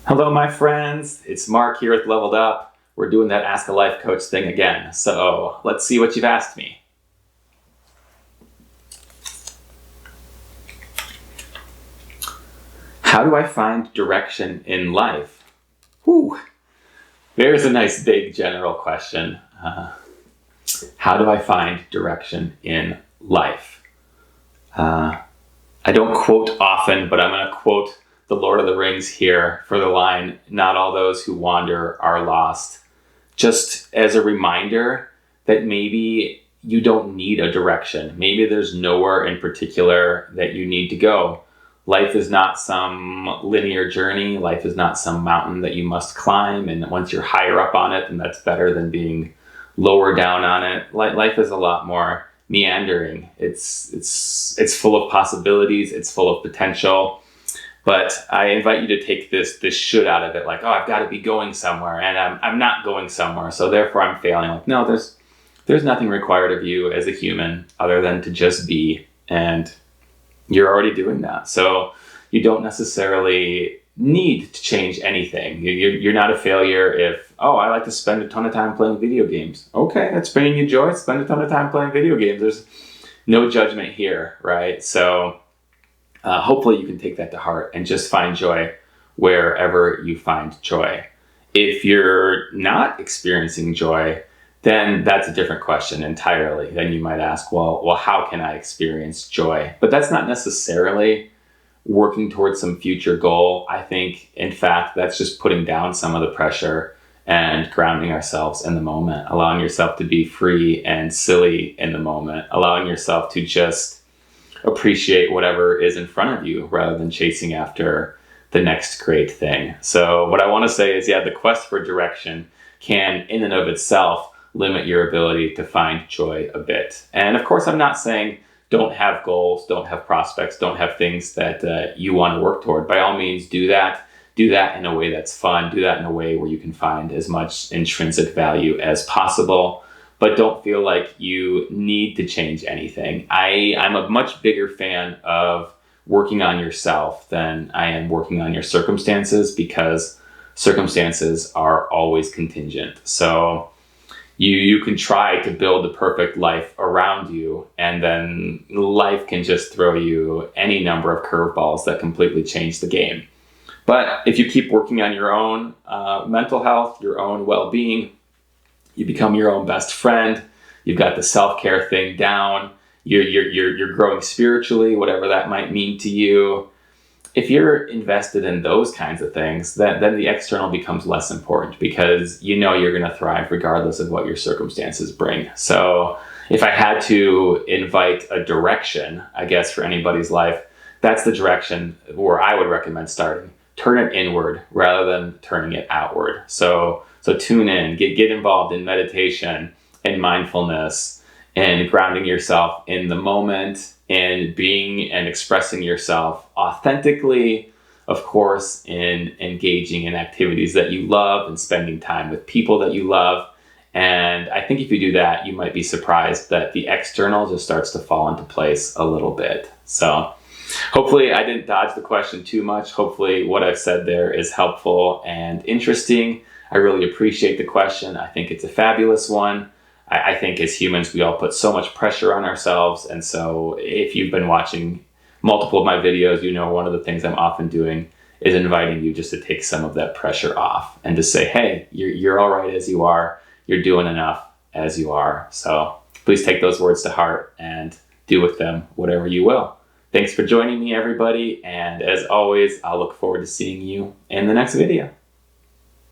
Hello, my friends. It's Mark here with Leveled Up. We're doing that Ask a Life Coach thing again. So let's see what you've asked me. How do I find direction in life? Whew. There's a nice big general question. How do I find direction in life? I don't quote often, but I'm going to quote the Lord of the Rings here for the line, "Not all those who wander are lost." Just as a reminder that maybe you don't need a direction. Maybe there's nowhere in particular that you need to go. Life is not some linear journey. Life is not some mountain that you must climb. And once you're higher up on it, then that's better than being lower down on it. Life is a lot more meandering. It's full of possibilities. It's full of potential. But I invite you to take this should out of it, like, oh, I've got to be going somewhere, and I'm not going somewhere, so therefore I'm failing. Like, no, there's nothing required of you as a human other than to just be, and you're already doing that. So you don't necessarily need to change anything. You're not a failure if, oh, I like to spend a ton of time playing video games. Okay, that's bringing you joy. Spend a ton of time playing video games. There's no judgment here, right? So hopefully you can take that to heart and just find joy wherever you find joy. If you're not experiencing joy, then that's a different question entirely. Then you might ask, well, how can I experience joy? But that's not necessarily working towards some future goal. I think, in fact, that's just putting down some of the pressure and grounding ourselves in the moment, allowing yourself to be free and silly in the moment, allowing yourself to just appreciate whatever is in front of you rather than chasing after the next great thing. So what I want to say is, the quest for direction can in and of itself limit your ability to find joy a bit. And of course, I'm not saying don't have goals, don't have prospects, don't have things that you want to work toward. By all means, do that. Do that in a way that's fun. Do that in a way where you can find as much intrinsic value as possible. But don't feel like you need to change anything. I'm a much bigger fan of working on yourself than I am working on your circumstances, because circumstances are always contingent. So you can try to build the perfect life around you, and then life can just throw you any number of curveballs that completely change the game. But if you keep working on your own mental health, your own well-being, you become your own best friend. You've got the self-care thing down. You're growing spiritually, whatever that might mean to you. If you're invested in those kinds of things, then the external becomes less important, because you know you're going to thrive regardless of what your circumstances bring. So if I had to invite a direction, I guess, for anybody's life, that's the direction where I would recommend starting. Turn it inward rather than turning it outward. So tune in, get involved in meditation and mindfulness and grounding yourself in the moment and being and expressing yourself authentically, of course, in engaging in activities that you love and spending time with people that you love. And I think if you do that, you might be surprised that the external just starts to fall into place a little bit. So hopefully I didn't dodge the question too much. Hopefully what I've said there is helpful and interesting. I really appreciate the question. I think it's a fabulous one. I think as humans, we all put so much pressure on ourselves. And so if you've been watching multiple of my videos, you know one of the things I'm often doing is inviting you just to take some of that pressure off and to say, hey, you're all right as you are. You're doing enough as you are. So please take those words to heart and do with them whatever you will. Thanks for joining me, everybody. And as always, I'll look forward to seeing you in the next video.